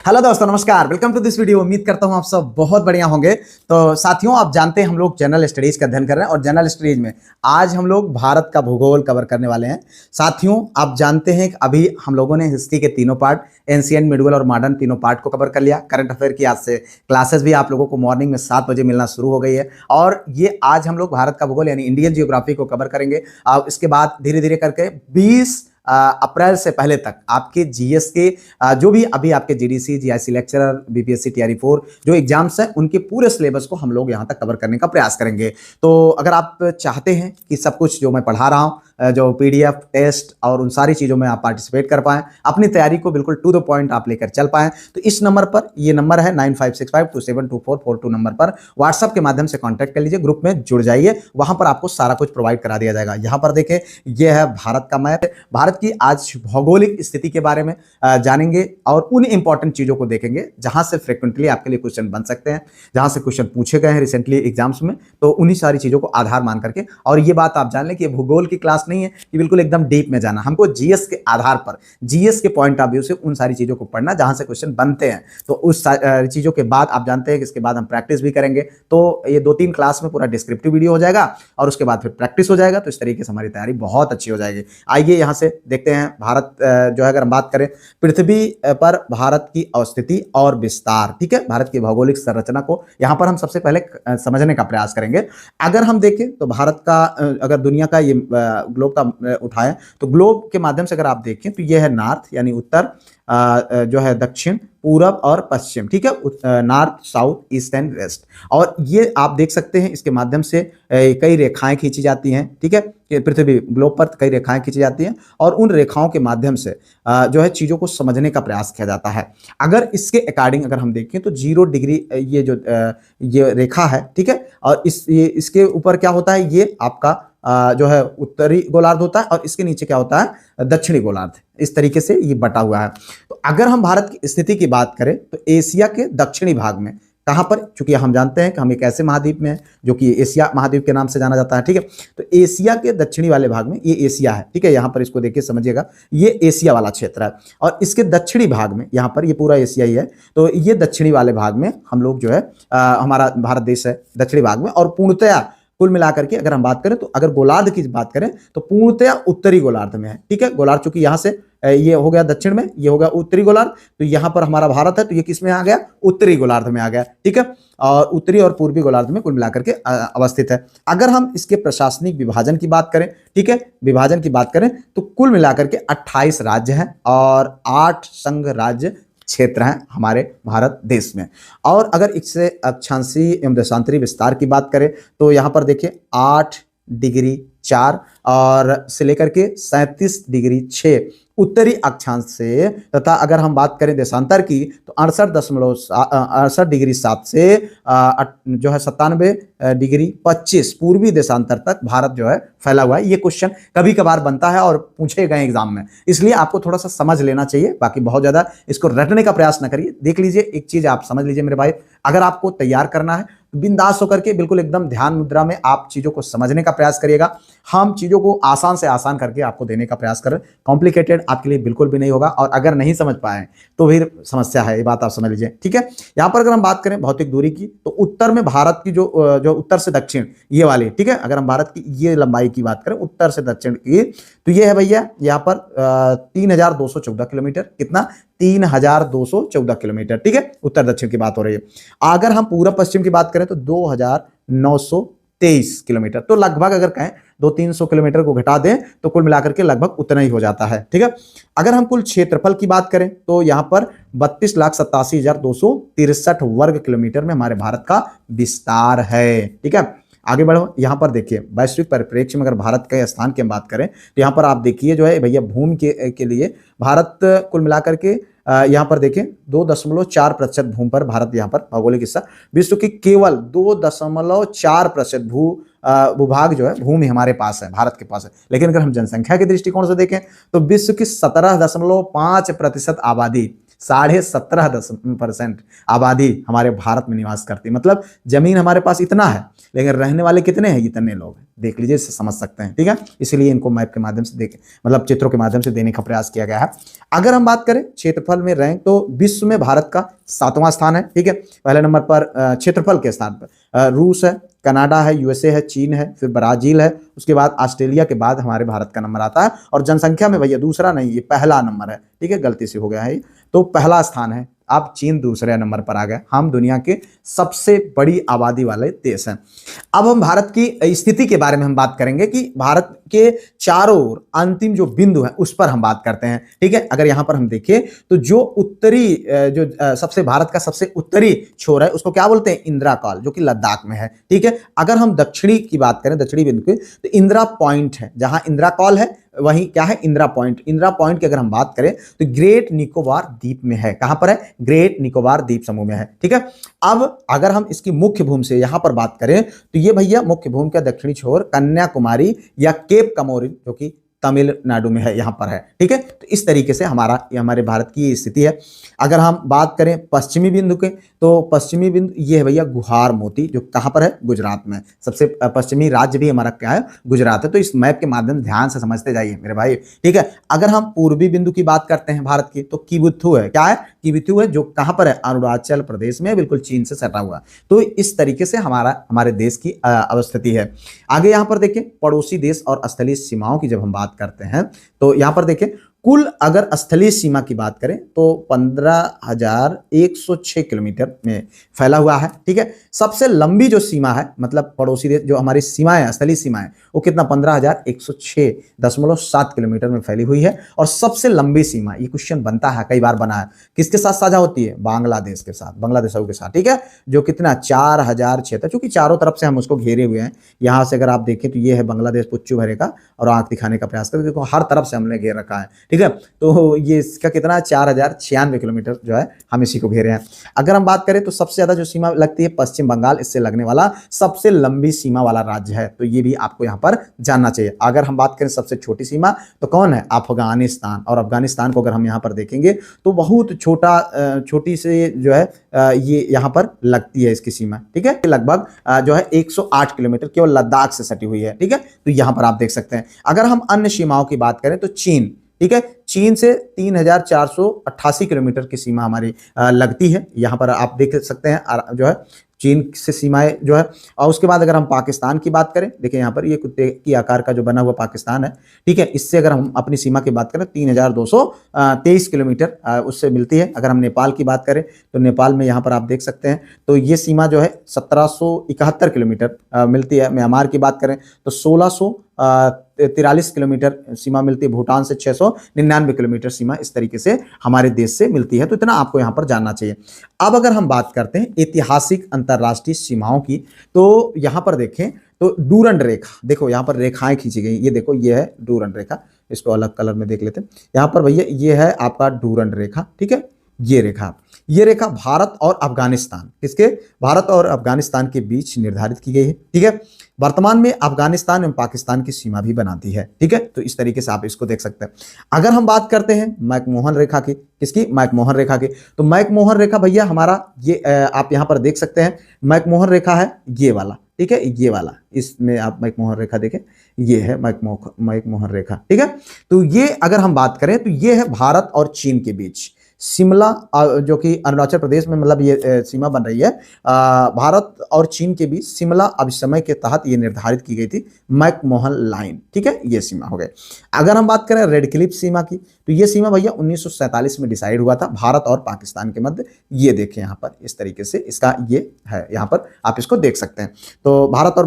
Hello दोस्तों, नमस्कार। Welcome to this video. उम्मीद करता हूं आप सब बहुत बढ़िया होंगे। तो साथियों, आप जानते हैं हम लोग जनरल स्टडीज का अध्ययन कर रहे हैं और जनरल स्टडीज में आज हम लोग भारत का भूगोल कवर करने वाले हैं। साथियों, आप जानते हैं कि अभी हम लोगों ने हिस्ट्री के तीनों पार्ट, एंशिएंट, मिडिवल और मॉडर्न, तीनों पार्ट को कवर कर लिया। करंट अफेयर की आज से क्लासेस भी आप लोगों को मॉर्निंग में 7 बजे मिलना शुरू हो गई है और ये आज हम लोग भारत का भूगोल यानी इंडियन जियोग्राफी को कवर करेंगे। इसके बाद धीरे धीरे करके 20 अप्रैल से पहले तक आपके जीएस के जो भी अभी आपके GDC, GIC lecturer, BPSC TRE 4 जो एग्जाम्स हैं उनके पूरे सिलेबस को हम लोग यहां तक कवर करने का प्रयास करेंगे। तो अगर आप चाहते हैं कि सब कुछ जो मैं पढ़ा रहा हूं, जो पीडीएफ, टेस्ट और उन सारी चीजों में आप पार्टिसिपेट कर पाएं, अपनी तैयारी को बिल्कुल टू द पॉइंट आप लेकर चल पाएं, तो इस नंबर पर, ये नंबर है 9565272442 नंबर पर व्हाट्सएप के माध्यम से कांटेक्ट कर लीजिए। ग्रुप में जुड़ जाइए, वहां पर आपको सारा कुछ प्रोवाइड करा दिया जाएगा। यहां पर देखें, यह है भारत का मैप। भारत की आज भौगोलिक स्थिति के बारे में जानेंगे और उन इंपॉर्टेंट चीजों को देखेंगे जहां से फ्रिक्वेंटली आपके लिए क्वेश्चन बन सकते हैं, जहां से क्वेश्चन पूछे गए हैं रिसेंटली एग्जाम्स में। तो उन्हीं सारी चीजों को आधार मान करके, और ये बात आप जान लें कि ये भूगोल की क्लास नहीं है कि बिल्कुल एकदम डीप में जाना, हमको जीएस के आधार पर, जीएस के पॉइंट ऑफ व्यू से उन सारी चीजों को पढ़ना जहां से क्वेश्चन बनते हैं। तो उस चीजों के बाद आप जानते हैं कि इसके बाद हम प्रैक्टिस भी करेंगे। तो ये 2-3 क्लास में पूरा डिस्क्रिप्टिव वीडियो हो जाएगा और उसके बाद फिर प्रैक्टिस हो जाएगा। तो इस तरीके से हमारी तैयारी बहुत अच्छी हो जाएगी। आइए यहां से देखते हैं भारत जो है, अगर हम बात करें पृथ्वी पर भारत की अवस्थिति और विस्तार, ठीक है, भारत की भौगोलिक संरचना को यहां पर हम सबसे पहले समझने का प्रयास करेंगे। अगर हम देखें तो भारत का, अगर दुनिया का ये ग्लोब का उठाएं तो ग्लोब के माध्यम से अगर आप देखें तो ये है नॉर्थ यानी उत्तर, जो है दक्षिण, पूरब और पश्चिम, ठीक है, north, south, east and west. और ये आप देख सकते हैं, इसके माध्यम से कई रेखाएं खींची जाती हैं, ठीक है, कि पृथ्वी ग्लोब पर कई रेखाएं खींची जाती हैं और उन रेखाओं के माध्यम से जो है चीजों को समझने का प्रयास किया जाता है। अगर इसके अकॉर्डिंग अगर हम देखें तो 0 डिग्री ये जो ये रेखा है, ठीक है, और इसके ऊपर क्या होता है, ये आपका जो है उत्तरी गोलार्ध होता है और इसके नीचे क्या होता है, दक्षिणी गोलार्ध। इस तरीके से ये बटा हुआ है। तो अगर हम भारत की स्थिति की बात करें तो एशिया के दक्षिणी भाग में कहां पर, चूंकि हम जानते हैं कि हम एक ऐसे महाद्वीप में हैं जो कि एशिया महाद्वीप के नाम से जाना जाता है, ठीक है, तो एशिया के दक्षिणी वाले भाग में ये एशिया है, ठीक है, यहां पर इसको देखिए समझिएगा, ये एशिया वाला क्षेत्र है और इसके दक्षिणी भाग में यहां पर ये पूरा एशिया ही है। तो ये दक्षिणी वाले भाग में हम लोग जो है हमारा भारत देश है दक्षिणी भाग में। और पूर्णतया कुल मिलाकर के अगर हम बात करें तो अगर गोलार्ध की बात करें तो पूर्णतया उत्तरी गोलार्ध में है, ठीक है। गोलार्ध चूंकि यहां से ये हो गया दक्षिण में, ये हो गया उत्तरी गोलार्ध, तो यहां पर हमारा भारत है तो ये किस में आ गया, उत्तरी गोलार्ध में आ गया, ठीक है। और उत्तरी और पूर्वी गोलार्ध में कुल मिलाकर के अवस्थित है। अगर हम इसके प्रशासनिक विभाजन की बात करें, ठीक है, विभाजन की बात करें तो कुल मिलाकर के 28 राज्य हैं और 8 संघ राज्य क्षेत्र हैं हमारे भारत देश में। और अगर इससे अक्षांशीय एवं देशांतरी विस्तार की बात करें तो यहां पर देखिए 8 डिग्री 4 और से लेकर के 37 डिग्री 6 उत्तरी अक्षांश से, तथा अगर हम बात करें देशांतर की तो 68 डिग्री 7 से जो है 97 डिग्री 25 पूर्वी देशांतर तक भारत जो है फैला हुआ है। ये क्वेश्चन कभी कभार बनता है और पूछे गए एग्जाम में, इसलिए आपको थोड़ा सा समझ लेना चाहिए, बाकी बहुत ज्यादा इसको रटने का प्रयास न करिए। देख लीजिए, एक चीज आप समझ लीजिए मेरे भाई, अगर आपको तैयार करना है बिंदास होकर के बिल्कुल एकदम ध्यान मुद्रा में आप चीजों को समझने का प्रयास करिएगा। हम चीजों को आसान से आसान करके आपको देने का प्रयास करें, कॉम्प्लिकेटेड आपके लिए बिल्कुल भी नहीं होगा। और अगर नहीं समझ पाए तो फिर समस्या है, ये बात आप समझ लीजिए, ठीक है। यहां पर अगर हम बात करें भौतिक दूरी की तो उत्तर में भारत की जो उत्तर से दक्षिण ये वाली, ठीक है, अगर हम भारत की ये लंबाई की बात करें उत्तर से दक्षिण की तो ये है भैया यहाँ पर 3214 किलोमीटर, कितना, 3214 किलोमीटर, ठीक है, उत्तर दक्षिण की बात हो रही है। अगर हम पूर्व पश्चिम की बात करें तो 2923 किलोमीटर। तो लगभग अगर कहें 200-300 किलोमीटर को घटा दें तो कुल मिलाकर के लगभग उतना ही हो जाता है, ठीक है। अगर हम कुल क्षेत्रफल की बात करें तो यहां पर 32,87,263 वर्ग किलोमीटर में हमारे भारत का विस्तार है, ठीक है। आगे बढ़ो, यहां पर देखिए वैश्विक परिप्रेक्ष्य में अगर भारत के स्थान की हम बात करें तो यहां पर आप देखिए जो है भैया भूमि के लिए भारत कुल मिलाकर के यहां पर देखें 2.4% भूमि पर भारत यहां पर भौगोलिक हिस्सा, विश्व की केवल 2.4% भूभाग जो है भूमि हमारे पास है, भारत के पास है। लेकिन अगर हम जनसंख्या के दृष्टिकोण से देखें तो विश्व की 17.5% आबादी 17.5% आबादी हमारे भारत में निवास करती है। मतलब जमीन हमारे पास इतना है, लेकिन रहने वाले कितने हैं? इतने लोग हैं। देख लीजिए, इससे समझ सकते हैं। ठीक है, इसलिए इनको मैप के माध्यम से देख, मतलब चित्रों के माध्यम से देने का प्रयास किया गया है। अगर हम बात करें क्षेत्रफल में रैंक, तो विश्व में भारत का 7वां स्थान है। ठीक है, पहले नंबर पर क्षेत्रफल के स्थान पर रूस है, कनाडा है, यूएसए है, चीन है, फिर ब्राजील है, उसके बाद ऑस्ट्रेलिया के बाद हमारे भारत का नंबर आता है। और जनसंख्या में भैया दूसरा नहीं, ये पहला नंबर है। ठीक है, गलती से हो गया है, तो पहला स्थान है। अब चीन दूसरे नंबर पर आ गया। हम दुनिया के सबसे बड़ी आबादी वाले देश हैं। अब हम भारत की स्थिति के बारे में हम बात करेंगे कि भारत के चारों ओर अंतिम जो बिंदु है उस पर हम बात करते हैं। ठीक है, अगर यहां पर हम देखें तो जो उत्तरी सबसे भारत का सबसे उत्तरी छोर है उसको क्या बोलते हैं? इंदिरा कॉल, जो कि लद्दाख में है। ठीक है, अगर हम दक्षिणी की बात करें, दक्षिणी बिंदु की, तो इंदिरा पॉइंट है। जहां इंदिरा कॉल है वहीं क्या है? इंदिरा पॉइंट। इंदिरा पॉइंट की अगर हम बात करें तो ग्रेट निकोबार द्वीप में है। कहां पर है? ग्रेट निकोबार द्वीप समूह में है। ठीक है, अब अगर हम इसकी मुख्य भूमि से यहां पर बात करें तो ये भैया मुख्य भूमि का दक्षिणी छोर कन्याकुमारी या केप कमोरिन, जो कि तमिलनाडु में है, यहां पर है। ठीक है, तो इस तरीके से हमारे भारत की स्थिति है। अगर हम बात करें पश्चिमी बिंदु के, तो पश्चिमी बिंदु ये है भैया गुहार मोती, जो कहां पर है? गुजरात में। सबसे पश्चिमी राज्य भी हमारा क्या है? गुजरात है। तो इस मैप के माध्यम से ध्यान से समझते जाइए मेरे भाई। ठीक है, अगर हम पूर्वी बिंदु की बात करते हैं भारत की, तो किबुथु है। क्या है? किबुथु है, जो कहां पर है? अरुणाचल प्रदेश में, बिल्कुल चीन से सटा हुआ। तो इस तरीके से हमारे देश की अवस्थिति है। आगे यहां पर देखिए पड़ोसी देश और स्थलीय सीमाओं की जब हम बात करते हैं, तो यहां पर देखिए कुल अगर स्थलीय सीमा की बात करें तो 15,106 किलोमीटर में फैला हुआ है। ठीक है, सबसे लंबी जो सीमा है, मतलब पड़ोसी देश जो हमारी सीमाएं, स्थलीय सीमाएं, वो कितना? 15,106.7 किलोमीटर में फैली हुई है। और सबसे लंबी सीमा, ये क्वेश्चन बनता है, कई बार बना है, किसके साथ साझा होती है? बांग्लादेश के साथ, बांग्लादेशियों के साथ। ठीक है, जो कितना? 4,006, चूंकि चारों तरफ से हम उसको घेरे हुए हैं। यहां से अगर आप देखें तो ये है बांग्लादेश पुच्चू भरे का, और आंख दिखाने का प्रयास करें, देखो हर तरफ से हमने घेर रखा है। ठीक है, तो ये इसका कितना? 4,096 किलोमीटर जो है हम इसी को घेरे हैं। अगर हम बात करें तो सबसे ज्यादा जो सीमा लगती है पश्चिम बंगाल, इससे लगने वाला सबसे लंबी सीमा वाला राज्य है। तो ये भी आपको यहाँ पर जानना चाहिए। अगर हम बात करें सबसे छोटी सीमा, तो कौन है? अफगानिस्तान। और अफगानिस्तान को अगर हम यहाँ पर देखेंगे तो बहुत छोटी से जो है ये यहाँ पर लगती है इसकी सीमा। ठीक है, लगभग जो है 108 किलोमीटर केवल लद्दाख से सटी हुई है। ठीक है, तो यहाँ पर आप देख सकते हैं। अगर हम अन्य सीमाओं की बात करें तो चीन, ठीक है, चीन से 3,488 किलोमीटर की सीमा हमारी लगती है। यहां पर आप देख सकते हैं जो है चीन से सीमाएं जो है। और उसके बाद अगर हम पाकिस्तान की बात करें, देखिए यहाँ पर ये कुत्ते की आकार का जो बना हुआ पाकिस्तान है। ठीक है, इससे अगर हम अपनी सीमा की बात करें 3,223 किलोमीटर उससे मिलती है। अगर हम नेपाल की बात करें तो नेपाल में यहाँ पर आप देख सकते हैं, तो ये सीमा जो है 1,771 किलोमीटर मिलती है। म्यांमार की बात करें तो 1,643 किलोमीटर सीमा मिलती है। भूटान से 699 किलोमीटर सीमा इस तरीके से हमारे देश से मिलती है। तो इतना आपको यहाँ पर जानना चाहिए। अब अगर हम बात करते हैं ऐतिहासिक अंतरराष्ट्रीय सीमाओं की, तो यहाँ पर देखें तो डूरंड रेखा, देखो यहाँ पर रेखाएं खींची गई। ये देखो, ये है डूरंड रेखा, इसको अलग कलर में देख लेते हैं। यहाँ पर भैया ये है आपका डूरंड रेखा। ठीक है, ये रेखा भारत और अफगानिस्तान, किसके? भारत और अफगानिस्तान के बीच निर्धारित की गई है। ठीक है, वर्तमान में अफगानिस्तान एवं पाकिस्तान की सीमा भी बनाती है। ठीक है, तो इस तरीके से आप इसको देख सकते हैं। अगर हम बात करते हैं मैकमोहन रेखा की, किसकी? मैकमोहन रेखा की, तो मैकमोहन रेखा भैया हमारा ये आप यहाँ पर देख सकते हैं। मैकमोहन रेखा है ये वाला। ठीक है, ये वाला, इसमें आप मैकमोहन रेखा देखें, ये है मैकमोहन रेखा। ठीक है, तो ये अगर हम बात करें तो ये है भारत और चीन के बीच शिमला, जो कि अरुणाचल प्रदेश में, मतलब ये सीमा बन रही है। भारत और चीन के बीच शिमला अभिसमय के तहत ये निर्धारित की गई थी मैकमोहन लाइन। ठीक है, ये सीमा हो गई। अगर हम बात करें रेड क्लिफ सीमा की, तो ये सीमा भैया 1947 में डिसाइड हुआ था भारत और पाकिस्तान के मध्य। ये देखें यहाँ पर इस तरीके से इसका ये है, यहाँ पर आप इसको देख सकते हैं। तो भारत और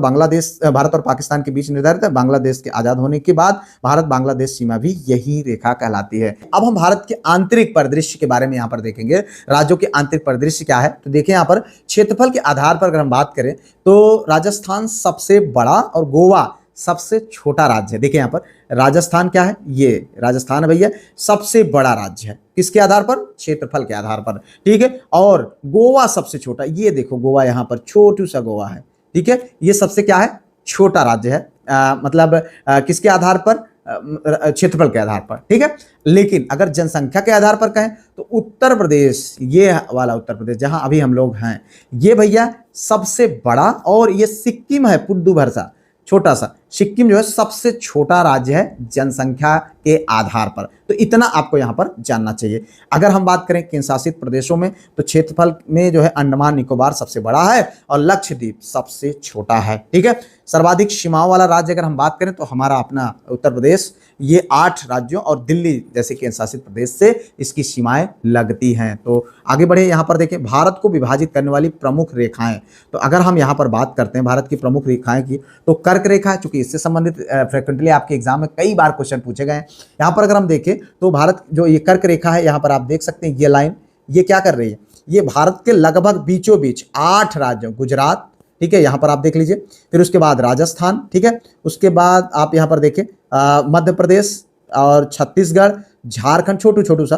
पाकिस्तान के बीच निर्धारित है। बांग्लादेश के आजाद होने के बाद भारत बांग्लादेश सीमा भी यही रेखा कहलाती है। अब हम भारत के आंतरिक परिदृश्य के बारे में यहां पर देखेंगे। राज्यों के आंतरिक परिदृश्य क्या है, तो देखिए यहां पर क्षेत्रफल के आधार पर अगर हम बात करें तो राजस्थान सबसे बड़ा और गोवा सबसे छोटा राज्य है। देखिए यहां पर राजस्थान क्या है, ये राजस्थान भैया सबसे बड़ा राज्य है। किसके आधार पर? क्षेत्रफल के आधार पर। ठीक है, और गोवा सबसे छोटा। ये देखो गोवा, यहां पर छोटू सा गोवा है। ठीक है, ये सबसे क्या है? छोटा राज्य है। मतलब किसके आधार पर? क्षेत्रफल के आधार पर, ठीक है। लेकिन अगर जनसंख्या के आधार पर कहें तो उत्तर प्रदेश, ये वाला उत्तर प्रदेश जहां अभी हम लोग हैं, ये भैया सबसे बड़ा, और ये सिक्किम है पुड्डू भर सा छोटा सा, सिक्किम जो है सबसे छोटा राज्य है जनसंख्या के आधार पर। तो इतना आपको यहाँ पर जानना चाहिए। अगर हम बात करें केंद्र शासित प्रदेशों में तो क्षेत्रफल में जो है अंडमान निकोबार सबसे बड़ा है और लक्षद्वीप सबसे छोटा है, ठीक है। सर्वाधिक सीमाओं वाला राज्य अगर हम बात करें तो हमारा अपना उत्तर प्रदेश, ये 8 राज्यों और दिल्ली जैसे केंद्र शासित प्रदेश से इसकी सीमाएं लगती हैं। तो आगे बढ़े, यहाँ पर देखें भारत को विभाजित करने वाली प्रमुख रेखाएं। तो अगर हम यहाँ पर बात करते हैं भारत की प्रमुख रेखाएं की, तो कर्क रेखा, चूंकि इससे संबंधित फ्रिक्वेंटली आपके एग्जाम में कई बार क्वेश्चन पूछे गए हैं। यहाँ पर अगर हम देखें तो भारत जो ये कर्क रेखा है, यहाँ पर आप देख सकते हैं ये लाइन, ये क्या कर रही है, ये भारत के लगभग बीचों बीच 8 राज्यों, गुजरात, ठीक है, यहाँ पर आप देख लीजिए, फिर उसके बाद राजस्थान, ठीक है, उसके बाद आप यहाँ पर देखें मध्य प्रदेश और छत्तीसगढ़, झारखंड छोटू छोटू सा,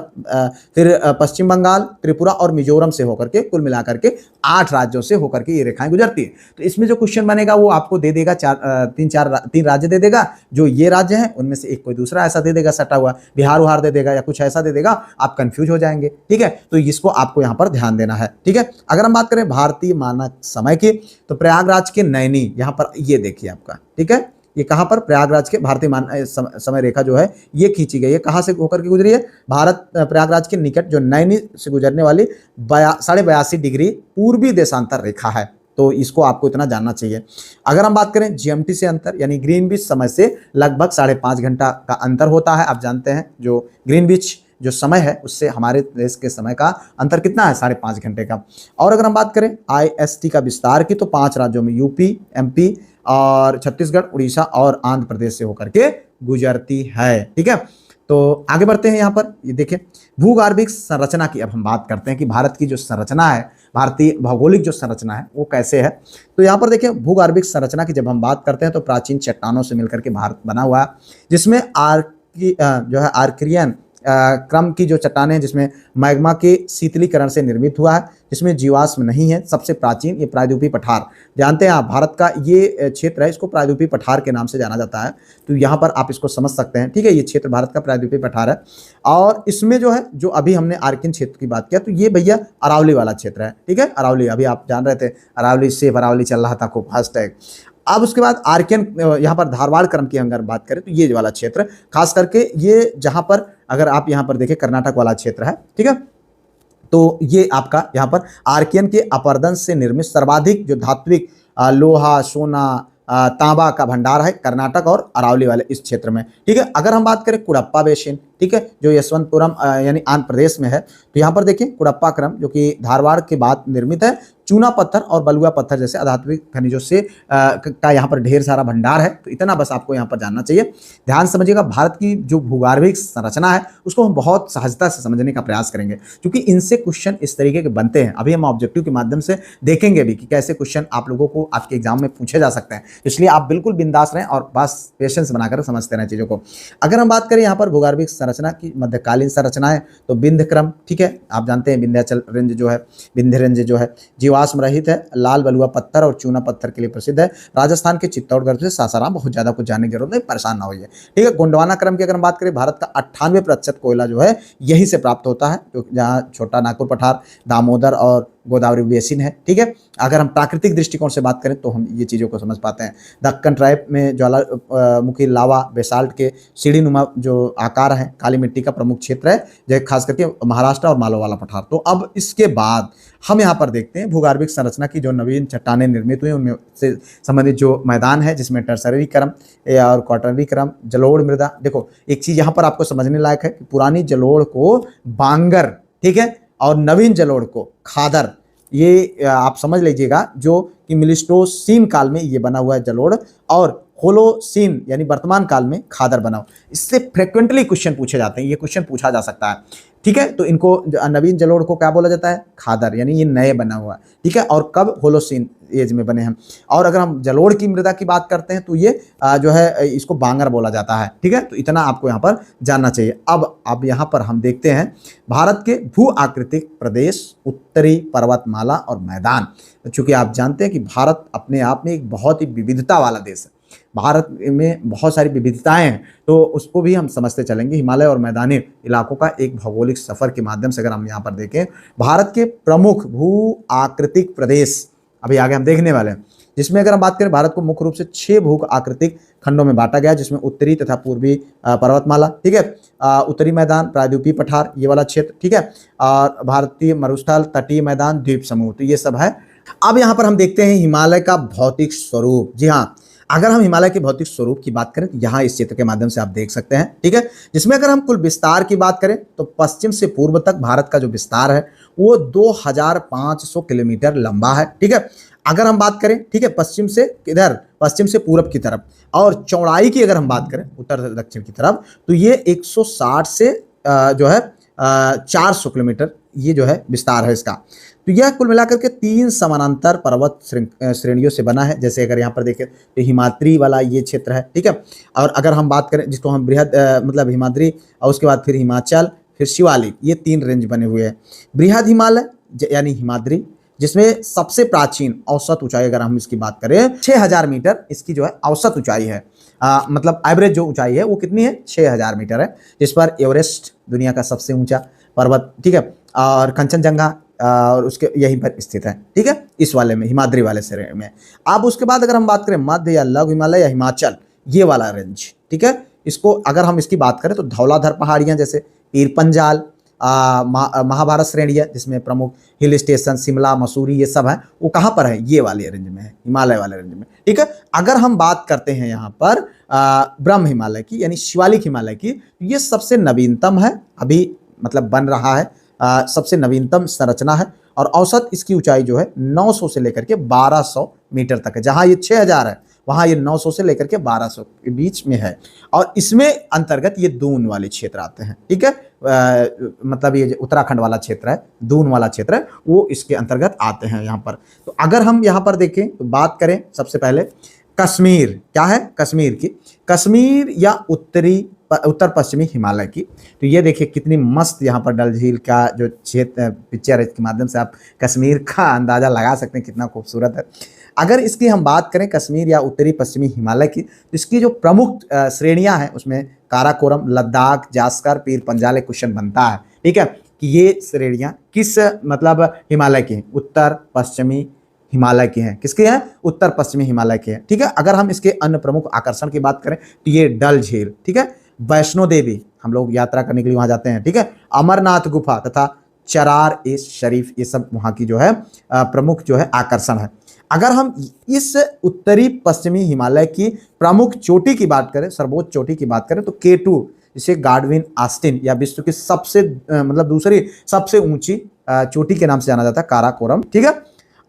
फिर पश्चिम बंगाल, त्रिपुरा और मिजोरम से होकर के कुल मिलाकर के 8 राज्यों से होकर के ये रेखाएं गुजरती है। तो इसमें जो क्वेश्चन बनेगा वो आपको दे देगा 3 राज्य दे देगा, जो ये राज्य हैं उनमें से एक कोई दूसरा ऐसा दे देगा सटा हुआ, बिहार उहार दे देगा या कुछ ऐसा दे देगा, आप कंफ्यूज हो जाएंगे, ठीक है। तो इसको आपको यहाँ पर ध्यान देना है, ठीक है। अगर हम बात करें भारतीय मानक समय की, तो प्रयागराज के नैनी, यहाँ पर ये देखिए आपका, ठीक है, ये कहाँ पर, प्रयागराज के भारतीय समय रेखा जो है ये खींची गई है, कहाँ से होकर के गुजरी है, भारत प्रयागराज के निकट जो नैनी से गुजरने वाली 82.5 डिग्री पूर्वी देशांतर रेखा है। तो इसको आपको इतना जानना चाहिए। अगर हम बात करें जीएमटी से अंतर, यानी ग्रीनविच समय से लगभग 5.5 घंटा का अंतर होता है। आप जानते हैं जो ग्रीनविच जो समय है उससे हमारे देश के समय का अंतर कितना है, 5.5 घंटे का। और अगर हम बात करें आईएसटी का विस्तार की, तो 5 राज्यों में यूपी, एमपी और छत्तीसगढ़, उड़ीसा और आंध्र प्रदेश से होकर के गुजरती है, ठीक है। तो आगे बढ़ते हैं, यहाँ पर ये देखें भूगर्भिक संरचना की अब हम बात करते हैं कि भारत की जो संरचना है, भारतीय भौगोलिक जो संरचना है वो कैसे है। तो यहाँ पर देखिए भूगर्भिक संरचना की जब हम बात करते हैं तो प्राचीन चट्टानों से मिलकर के भारत बना हुआ है, जिसमें जो है आर्कियन क्रम की जो चट्टानें, जिसमें मैग्मा के शीतलीकरण से निर्मित हुआ है, जिसमें जीवाश्म नहीं है। सबसे प्राचीन ये प्रायद्वीपीय पठार, जानते हैं आप भारत का ये क्षेत्र है, इसको प्रायद्वीपीय पठार के नाम से जाना जाता है। तो यहाँ पर आप इसको समझ सकते हैं, ठीक है, ये क्षेत्र भारत का प्रायद्वीपीय पठार है। और इसमें जो है, जो अभी हमने आर्कियन क्षेत्र की बात किया, तो ये भैया अरावली वाला क्षेत्र है, ठीक है, अरावली, अभी आप जान रहे थे अरावली सेफ अरावली चल रहा था खूब हैशटैग। अब उसके बाद आर्कियन, यहाँ पर धारवाड़ क्रम की अगर बात करें तो ये वाला क्षेत्र, खास करके ये जहाँ पर अगर आप यहाँ पर देखें कर्नाटक वाला क्षेत्र है, ठीक है। तो ये आपका यहाँ पर आर्कियन के अपरदन से निर्मित सर्वाधिक जो धात्विक लोहा, सोना, तांबा का भंडार है कर्नाटक और अरावली वाले इस क्षेत्र में, ठीक है। अगर हम बात करें कुड़प्पा बेसिन, ठीक है, जो यशवंतपुरम यानी आंध्र प्रदेश में है, तो यहाँ पर देखिए कुड़प्पा क्रम जो कि धारवाड़ के बाद निर्मित है, चूना पत्थर और बलुआ पत्थर जैसे अधात्विक खनिजों से का यहाँ पर ढेर सारा भंडार है। तो इतना बस आपको यहाँ पर जानना चाहिए। ध्यान समझिएगा, भारत की जो भूगर्भिक संरचना है उसको हम बहुत सहजता से समझने का प्रयास करेंगे, क्योंकि इनसे क्वेश्चन इस तरीके के बनते हैं। अभी हम ऑब्जेक्टिव के माध्यम से देखेंगे भी कि कैसे क्वेश्चन आप लोगों को आपके एग्जाम में पूछे जा सकते हैं। इसलिए आप बिल्कुल बिंदास रहें और बस पेशेंस बनाकर समझते रहें चीज़ों को। अगर हम बात करें यहाँ पर भूगर्भिक संरचना की मध्यकालीन संरचना है, तो विंध्य क्रम, ठीक है, आप जानते हैं विंध्याचल रेंज जो है, विंध्य रेंज जो है जीवाश्म रहित है, लाल बलुआ पत्थर और चूना पत्थर के लिए प्रसिद्ध है। राजस्थान के चित्तौड़गढ़ से सासाराम, बहुत ज्यादा कुछ जानने की जरूरत नहीं, परेशान ना होइए, ठीक है। गोंडवाना क्रम की अगर हम बात करें, भारत का 98% कोयला जो है यहीं से प्राप्त होता है, जो जहाँ छोटा नागपुर पठार, दामोदर और गोदावरी बेसिन है, ठीक है। अगर हम प्राकृतिक दृष्टिकोण से बात करें तो हम ये चीज़ों को समझ पाते हैं। दक्कन ट्राइब में ज्वालामुखी लावा बेसाल्ट के सीढ़ीनुमा जो आकार है, काली मिट्टी का प्रमुख क्षेत्र है, जो खास करके महाराष्ट्र और मालवा वाला पठार। तो अब इसके बाद हम यहाँ पर देखते हैं भूगर्भिक संरचना की जो नवीन चट्टानें निर्मित हुई उनमें से संबंधित जो मैदान है, जिसमें टर्सरी क्रम और क्वार्टररी क्रम, जलोढ़ मृदा। देखो एक चीज़ यहाँ पर आपको समझने लायक है कि पुरानी जलोढ़ को बांगर, ठीक है, और नवीन जलोढ़ को खादर, ये आप समझ लीजिएगा, जो कि मिलिस्टोसीन काल में ये बना हुआ है जलोढ़, और होलोसीन यानी वर्तमान काल में खादर बना हुआ। इससे फ्रिक्वेंटली क्वेश्चन पूछे जाते हैं, ये क्वेश्चन पूछा जा सकता है, ठीक है। तो इनको नवीन जलोढ़ को क्या बोला जाता है, खादर, यानी ये नए बना हुआ, ठीक है। और कब, होलोसीन एज में बने हैं। और अगर हम जलोढ़ की मृदा की बात करते हैं तो ये जो है इसको बांगर बोला जाता है, ठीक है। तो इतना आपको यहाँ पर जानना चाहिए। अब यहाँ पर हम देखते हैं भारत के भू आकृतिक प्रदेश, उत्तरी पर्वतमाला और मैदान। चूंकि आप जानते हैं कि भारत अपने आप में एक बहुत ही विविधता वाला देश है, भारत में बहुत सारी विविधताएं हैं, तो उसको भी हम समझते चलेंगे। हिमालय और मैदानी इलाकों का एक भौगोलिक सफर के माध्यम से अगर हम यहाँ पर देखें, भारत के प्रमुख भू आकृतिक प्रदेश अभी आगे हम देखने वाले हैं, जिसमें अगर हम बात करें भारत को मुख्य रूप से 6 भू आकृतिक खंडों में बांटा गया, जिसमें उत्तरी तथा पूर्वी पर्वतमाला, ठीक है, उत्तरी मैदान, प्रायद्वीपीय पठार, ये वाला क्षेत्र, ठीक है, और भारतीय मरुस्थल, तटीय मैदान, द्वीप समूह, तो ये सब है। अब यहाँ पर हम देखते हैं हिमालय का भौतिक स्वरूप। जी हाँ, अगर हम हिमालय के भौतिक स्वरूप की बात करें तो यहाँ इस चित्र के माध्यम से आप देख सकते हैं, ठीक है, जिसमें अगर हम कुल विस्तार की बात करें तो पश्चिम से पूर्व तक भारत का जो विस्तार है वो 2500 किलोमीटर लंबा है, ठीक है। अगर हम बात करें, ठीक है, पश्चिम से किधर, पश्चिम से पूरब की तरफ, और चौड़ाई की अगर हम बात करें उत्तर से दक्षिण की तरफ, तो ये 160 से जो है 400 किलोमीटर ये जो है विस्तार है इसका। तो यह कुल मिलाकर के 3 समानांतर पर्वत श्रेणियों से बना है। जैसे अगर यहाँ पर देखें तो हिमाद्री वाला ये क्षेत्र है, ठीक है, और अगर हम बात करें जिसको हम बृहद मतलब हिमाद्री, और उसके बाद फिर हिमाचल, फिर शिवालिक, ये 3 रेंज बने हुए हैं। बृहद हिमालय यानी हिमाद्री, जिसमें सबसे प्राचीन औसत ऊंचाई अगर हम इसकी बात करें 6000 मीटर इसकी जो है औसत ऊंचाई है, मतलब एवरेज जो ऊंचाई है वो कितनी है, 6000 मीटर है, जिस पर एवरेस्ट दुनिया का सबसे ऊंचा पर्वत, ठीक है, और कंचनजंगा और उसके यहीं पर स्थित है, ठीक है, इस वाले में हिमाद्री वाले श्रेणी में। अब उसके बाद अगर हम बात करें मध्य या लघु हिमालय या हिमाचल, ये वाला रेंज, ठीक है, इसको अगर हम इसकी बात करें तो धौलाधर पहाड़ियां जैसे पीर पंजाल, महाभारत श्रेणी है, जिसमें प्रमुख हिल स्टेशन शिमला, मसूरी, ये सब है, वो कहाँ पर है, ये वाले रेंज में है, हिमालय वाले रेंज में, ठीक है। अगर हम बात करते हैं यहाँ पर ब्रह्म हिमालय की यानी शिवालिक हिमालय की, ये सबसे नवीनतम है, अभी मतलब बन रहा है, सबसे नवीनतम संरचना है, और औसत इसकी ऊंचाई जो है 900 से लेकर के 1200 मीटर तक है। जहां ये 6000 है वहां ये 900 से लेकर के 1200 के बीच में है, और इसमें अंतर्गत ये दून वाले क्षेत्र आते हैं, ठीक है, मतलब ये जो उत्तराखंड वाला क्षेत्र है, दून वाला क्षेत्र है, वो इसके अंतर्गत आते हैं यहाँ पर। तो अगर हम यहाँ पर देखें तो बात करें सबसे पहले कश्मीर, क्या है कश्मीर की, कश्मीर या उत्तर पश्चिमी हिमालय की, तो ये देखिए कितनी मस्त यहाँ पर डल झील का जो क्षेत्र पिक्चर है, इसके माध्यम से आप कश्मीर का अंदाजा लगा सकते हैं कितना खूबसूरत है। अगर इसकी हम बात करें कश्मीर या उत्तरी पश्चिमी हिमालय की, तो इसकी जो प्रमुख श्रेणियां हैं उसमें काराकोरम, लद्दाख, जास्कर, पीर पंजाल क्वेश्चन बनता है, ठीक है, कि ये श्रेणियां किस मतलब हिमालय की हैं, उत्तर पश्चिमी हिमालय की हैं, किसके हैं, उत्तर पश्चिमी हिमालय के हैं, ठीक है। अगर हम इसके अन्य प्रमुख आकर्षण की बात करें तो ये डल झील, ठीक है, वैष्णो देवी, हम लोग यात्रा करने के लिए वहां जाते हैं, ठीक है, अमरनाथ गुफा तथा चरार ए शरीफ, ये सब वहां की जो है प्रमुख जो है आकर्षण है। अगर हम इस उत्तरी पश्चिमी हिमालय की प्रमुख चोटी की बात करें, सर्वोच्च चोटी की बात करें, तो K2 जिसे गाडविन आस्टिन या विश्व की सबसे मतलब दूसरी सबसे ऊंची चोटी के नाम से जाना जाता है, काराकोरम, ठीक है।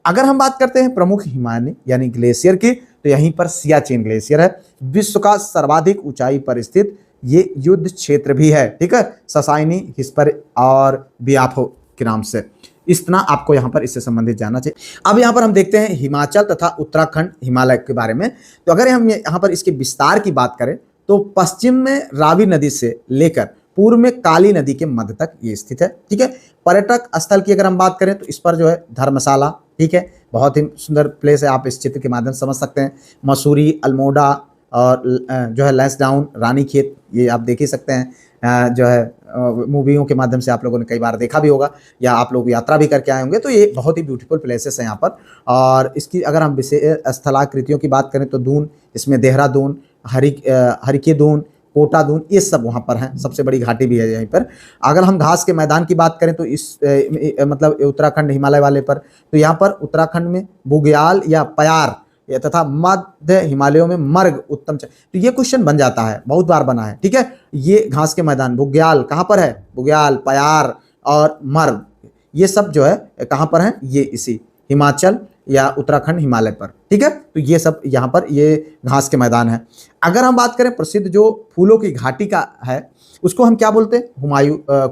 अगर हम बात करते हैं प्रमुख हिमालय यानी ग्लेशियर की, तो यहीं पर सियाचिन ग्लेशियर है, विश्व का सर्वाधिक ऊंचाई पर स्थित ये युद्ध क्षेत्र भी है, ठीक है, ससाइनी, हिस्पर और बियाफो के नाम से। इतना आपको यहाँ पर इससे संबंधित जानना चाहिए। अब यहाँ पर हम देखते हैं हिमाचल तथा उत्तराखंड हिमालय के बारे में। तो अगर हम यहाँ पर इसके विस्तार की बात करें तो पश्चिम में रावी नदी से लेकर पूर्व में काली नदी के मध्य तक ये स्थित है, ठीक है। पर्यटक स्थल की अगर हम बात करें तो इस पर जो है धर्मशाला, ठीक है, बहुत ही सुंदर प्लेस है, आप इस चित्र के माध्यम से समझ सकते हैं। मसूरी, अल्मोड़ा और जो है लैंसडाउन, रानीखेत, ये आप देख ही सकते हैं, जो है मूवियों के माध्यम से आप लोगों ने कई बार देखा भी होगा या आप लोग यात्रा भी करके आए होंगे। तो ये बहुत ही ब्यूटीफुल प्लेसेस हैं यहाँ पर। और इसकी अगर हम विशेष स्थलाकृतियों की बात करें तो दून, इसमें देहरादून, हरिके दून, कोटा दून, ये सब वहाँ पर हैं, सबसे बड़ी घाटी भी है यहीं पर। अगर हम घास के मैदान की बात करें तो इस मतलब उत्तराखंड हिमालय वाले पर, तो यहाँ पर उत्तराखंड में बुग्याल या प्यार तथा मध्य हिमालयों में मर्ग उत्तम। तो ये क्वेश्चन बन जाता है, बहुत बार बना है, ठीक है। ये घास के मैदान बुग्याल कहाँ पर है, बुग्याल, प्यार और मर्ग, ये सब जो है कहाँ पर है, ये इसी हिमाचल या उत्तराखंड हिमालय पर, ठीक है। तो ये सब यहाँ पर ये घास के मैदान है। अगर हम बात करें प्रसिद्ध जो फूलों की घाटी का है उसको हम क्या बोलते हैं,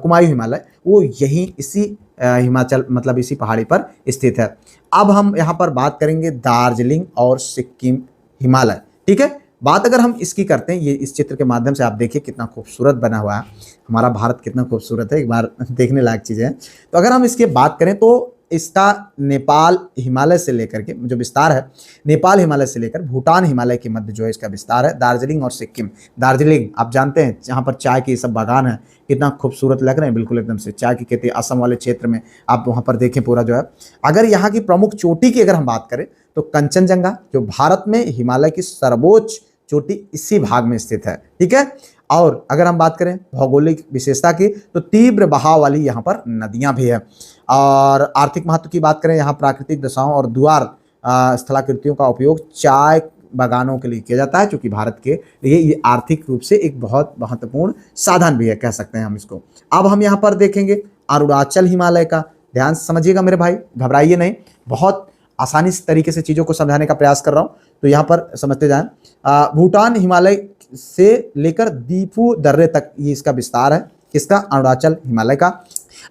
कुमायूं हिमालय, वो यहीं इसी हिमाचल मतलब इसी पहाड़ी पर स्थित है। अब हम यहाँ पर बात करेंगे दार्जिलिंग और सिक्किम हिमालय, ठीक है। बात अगर हम इसकी करते हैं, ये इस चित्र के माध्यम से आप देखिए कितना खूबसूरत बना हुआ है, हमारा भारत कितना खूबसूरत है, एक बार देखने लायक चीज़ें हैं। तो अगर हम इसकी बात करें तो इसका नेपाल हिमालय से लेकर के जो विस्तार है, नेपाल हिमालय से लेकर भूटान हिमालय के मध्य जो है इसका विस्तार है। दार्जिलिंग और सिक्किम, दार्जिलिंग आप जानते हैं जहाँ पर चाय के सब बागान है, कितना खूबसूरत लग रहे हैं, बिल्कुल एकदम से चाय की खेती असम वाले क्षेत्र में आप वहाँ पर देखें पूरा जो है। अगर यहाँ की प्रमुख चोटी की अगर हम बात करें तो कंचनजंगा जो भारत में हिमालय की सर्वोच्च चोटी इसी भाग में स्थित है, ठीक है। और अगर हम बात करें भौगोलिक विशेषता की तो तीव्र बहाव वाली यहाँ पर नदियां भी है। और आर्थिक महत्व की बात करें, यहाँ प्राकृतिक दशाओं और द्वार स्थलाकृतियों का उपयोग चाय बागानों के लिए किया जाता है, क्योंकि भारत के लिए ये आर्थिक रूप से एक बहुत महत्वपूर्ण साधन भी है, कह सकते हैं हम इसको। अब हम यहाँ पर देखेंगे अरुणाचल हिमालय का, ध्यान से समझिएगा मेरे भाई, घबराइए नहीं, बहुत आसानी से तरीके से चीज़ों को समझाने का प्रयास कर रहा हूँ, तो यहाँ पर समझते जाएं। भूटान हिमालय से लेकर दीफू दर्रे तक ये इसका विस्तार है, किसका, अरुणाचल हिमालय का।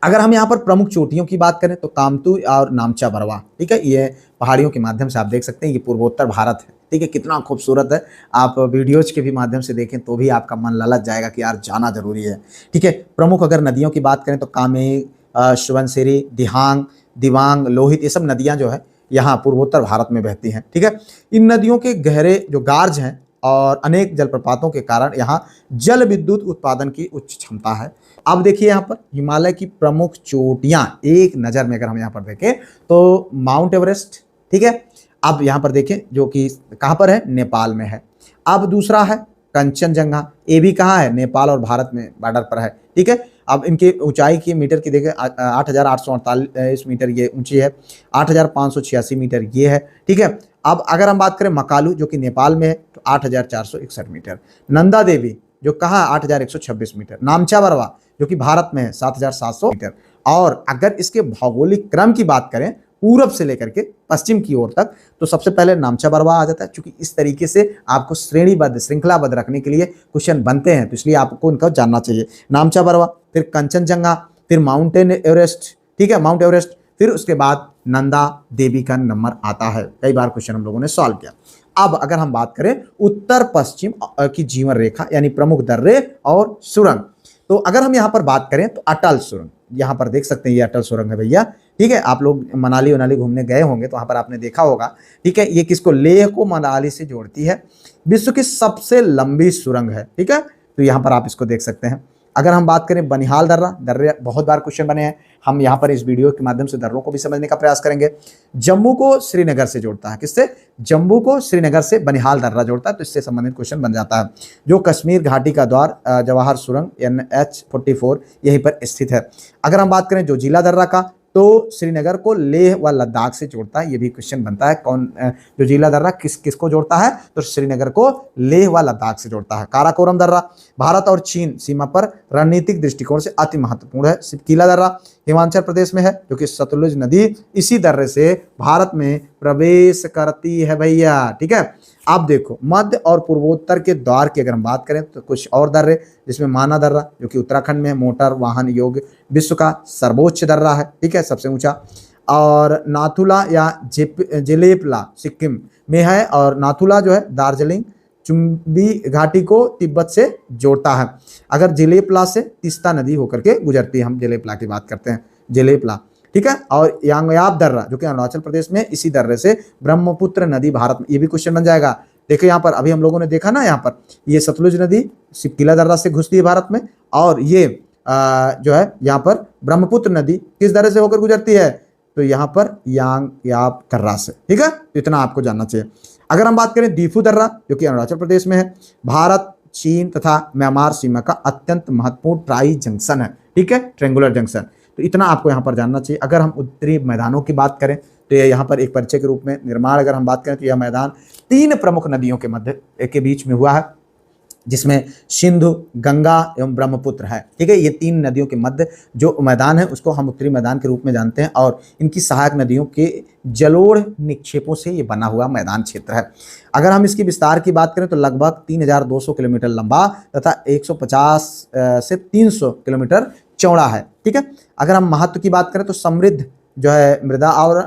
अगर हम यहाँ पर प्रमुख चोटियों की बात करें तो कामतू और नामचा बरवा, ठीक है, ये पहाड़ियों के माध्यम से आप देख सकते हैं, ये पूर्वोत्तर भारत है, ठीक है, कितना खूबसूरत है। आप वीडियोज के भी माध्यम से देखें तो भी आपका मन ललच जाएगा कि यार जाना जरूरी है, ठीक है। प्रमुख अगर नदियों की बात करें तो कामेंग, सुबनसिरी, दिहांग, दिवांग, लोहित, ये सब नदियाँ जो है यहाँ पूर्वोत्तर भारत में बहती हैं, ठीक है। इन नदियों के गहरे जो गार्ज हैं और अनेक जलप्रपातों के कारण यहाँ जल विद्युत उत्पादन की उच्च क्षमता है। अब देखिए यहाँ पर हिमालय की प्रमुख चोटियाँ एक नज़र में अगर हम यहाँ पर देखें तो माउंट एवरेस्ट, ठीक है। अब यहाँ पर देखें जो कि कहाँ पर है, नेपाल में है। अब दूसरा है कंचनजंगा, ये भी कहाँ है, नेपाल और भारत में बॉर्डर पर है, ठीक है। अब इनकी ऊंचाई की मीटर की देखें 8,848 मीटर ये ऊंची है, 8,586 मीटर ये है, ठीक है। अब अगर हम बात करें मकालू जो कि नेपाल में है तो 8,461 मीटर, नंदा देवी जो कहाँ 8,126 मीटर, नामचा बरवा जो कि भारत में है 7,700 मीटर। और अगर इसके भौगोलिक क्रम की बात करें पूरब से लेकर के पश्चिम की ओर तक तो सबसे पहले नामचा बरवा आ जाता है, क्योंकि इस तरीके से आपको श्रेणीबद्ध श्रृंखलाबद्ध रखने के लिए क्वेश्चन बनते हैं, तो इसलिए आपको इनका जानना चाहिए। नामचा बरवा, फिर कंचनजंगा, फिर माउंटेन एवरेस्ट, ठीक है, माउंट एवरेस्ट, फिर उसके बाद नंदा देवी का नंबर आता है। कई बार क्वेश्चन हम लोगों ने सॉल्व किया। अब अगर हम बात करें उत्तर पश्चिम की जीवन रेखा यानी प्रमुख दर्रे और सुरंग, तो अगर हम यहाँ पर बात करें तो अटल सुरंग, यहाँ पर देख सकते हैं ये अटल सुरंग है भैया, ठीक है। आप लोग मनाली वनाली घूमने गए होंगे तो वहाँ पर आपने देखा होगा, ठीक है। ये किसको, लेह को मनाली से जोड़ती है, विश्व की सबसे लंबी सुरंग है, ठीक है। तो यहाँ पर आप इसको देख सकते हैं। अगर हम बात करें बनिहाल दर्रा, दर्रे बहुत बार क्वेश्चन बने हैं, हम यहाँ पर इस वीडियो के माध्यम से दर्रों को भी समझने का प्रयास करेंगे। जम्मू को श्रीनगर से जोड़ता है, किससे, जम्मू को श्रीनगर से बनिहाल दर्रा जोड़ता है, तो इससे संबंधित क्वेश्चन बन जाता है। जो कश्मीर घाटी का द्वार जवाहर सुरंग NH44 यहीं पर स्थित है। अगर हम बात करें जो जिला दर्रा का तो श्रीनगर को लेह व लद्दाख से जोड़ता है, ये भी क्वेश्चन बनता है, कौन जो जिला दर्रा किस को जोड़ता है, तो श्रीनगर को लेह व लद्दाख से जोड़ता है। काराकोरम दर्रा भारत और चीन सीमा पर रणनीतिक दृष्टिकोण से अति महत्वपूर्ण है। सिपकीला दर्रा हिमाचल प्रदेश में है, जो कि सतलुज नदी इसी दर्रे से भारत में प्रवेश करती है भैया, ठीक है। आप देखो मध्य और पूर्वोत्तर के द्वार की अगर हम बात करें तो कुछ और दर्रे, जिसमें माना दर्रा जो कि उत्तराखंड में मोटर वाहन योग्य विश्व का सर्वोच्च दर्रा है, ठीक है, सबसे ऊंचा। और नाथुला या जेलेपला सिक्किम में है, और नाथुला जो है दार्जिलिंग चुंबी घाटी को तिब्बत से जोड़ता है। अगर जेलेपला से तीस्ता नदी होकर के गुजरती है, हम जेलेपला की बात करते हैं, जेलेपला, ठीक है। और यांगयाब दर्रा जो कि अरुणाचल प्रदेश में, इसी दर्रे से ब्रह्मपुत्र नदी भारत में, ये भी क्वेश्चन बन जाएगा। देखिए यहाँ पर अभी हम लोगों ने देखा ना, यहाँ पर ये सतलुज नदी सिपकीला दर्रा से घुसती है भारत में, और ये जो है यहाँ पर ब्रह्मपुत्र नदी किस दर्रे से होकर गुजरती है, तो यहाँ पर यांगयाब दर्रा से, ठीक है। इतना आपको जानना चाहिए। अगर हम बात करें दीफू दर्रा जो कि अरुणाचल प्रदेश में है, भारत चीन तथा म्यांमार सीमा का अत्यंत महत्वपूर्ण ट्राई जंक्शन है, ठीक है, ट्रेंगुलर जंक्शन, तो इतना आपको यहाँ पर जानना चाहिए। अगर हम उत्तरी मैदानों की बात करें तो ये यहाँ पर एक परिचय के रूप में निर्माण अगर हम बात करें तो यह मैदान 3 प्रमुख नदियों के मध्य के बीच में हुआ है, जिसमें सिंधु, गंगा एवं ब्रह्मपुत्र है, ठीक है। ये 3 नदियों के मध्य जो मैदान है उसको हम उत्तरी मैदान के रूप में जानते हैं, और इनकी सहायक नदियों के जलोढ़ निक्षेपों से ये बना हुआ मैदान क्षेत्र है। अगर हम इसकी विस्तार की बात करें तो लगभग 3,200 किलोमीटर लंबा तथा 150 से 300 किलोमीटर चौड़ा है, ठीक है। अगर हम महत्व की बात करें तो समृद्ध जो है मृदा और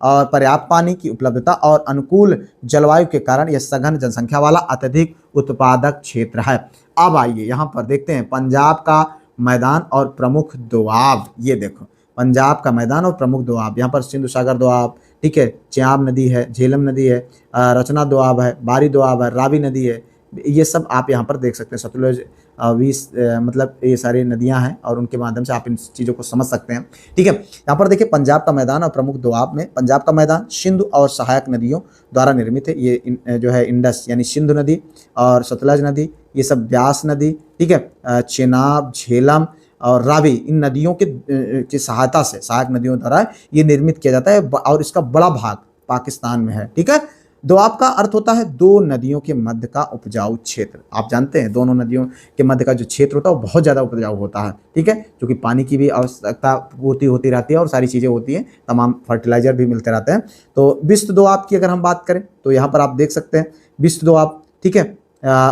पर्याप्त पानी की उपलब्धता और अनुकूल जलवायु के कारण यह सघन जनसंख्या वाला अत्यधिक उत्पादक क्षेत्र है। अब आइए यहाँ पर देखते हैं पंजाब का मैदान और प्रमुख दोआब। ये देखो पंजाब का मैदान और प्रमुख दोआब, यहाँ पर सिंधु सागर दोआब, ठीक है, चिनाब नदी है, झेलम नदी है, रचना दोआब है, बारी दोआब है, रावी नदी है, ये सब आप यहाँ पर देख सकते हैं। सतलुज, मतलब ये सारी नदियाँ हैं और उनके माध्यम से आप इन चीज़ों को समझ सकते हैं, ठीक है। यहाँ पर देखिए पंजाब का मैदान और प्रमुख दोआब में, पंजाब का मैदान सिंधु और सहायक नदियों द्वारा निर्मित है। ये जो है इंडस यानी सिंधु नदी और सतलज नदी, ये सब ब्यास नदी, ठीक है, चेनाब, झेलम और रावी, इन नदियों की सहायता से, सहायक नदियों द्वारा ये निर्मित किया जाता है और इसका बड़ा भाग पाकिस्तान में है, ठीक है। दोआब का अर्थ होता है दो नदियों के मध्य का उपजाऊ क्षेत्र। आप जानते हैं दोनों नदियों के मध्य का जो क्षेत्र होता है वो बहुत ज़्यादा उपजाऊ होता है, ठीक है, क्योंकि पानी की भी आवश्यकता पूर्ति होती रहती है और सारी चीज़ें होती हैं, तमाम फर्टिलाइजर भी मिलते रहते हैं। तो बिस्त दोआब की अगर हम बात करें तो यहाँ पर आप देख सकते हैं बिस्त दोआब, ठीक है।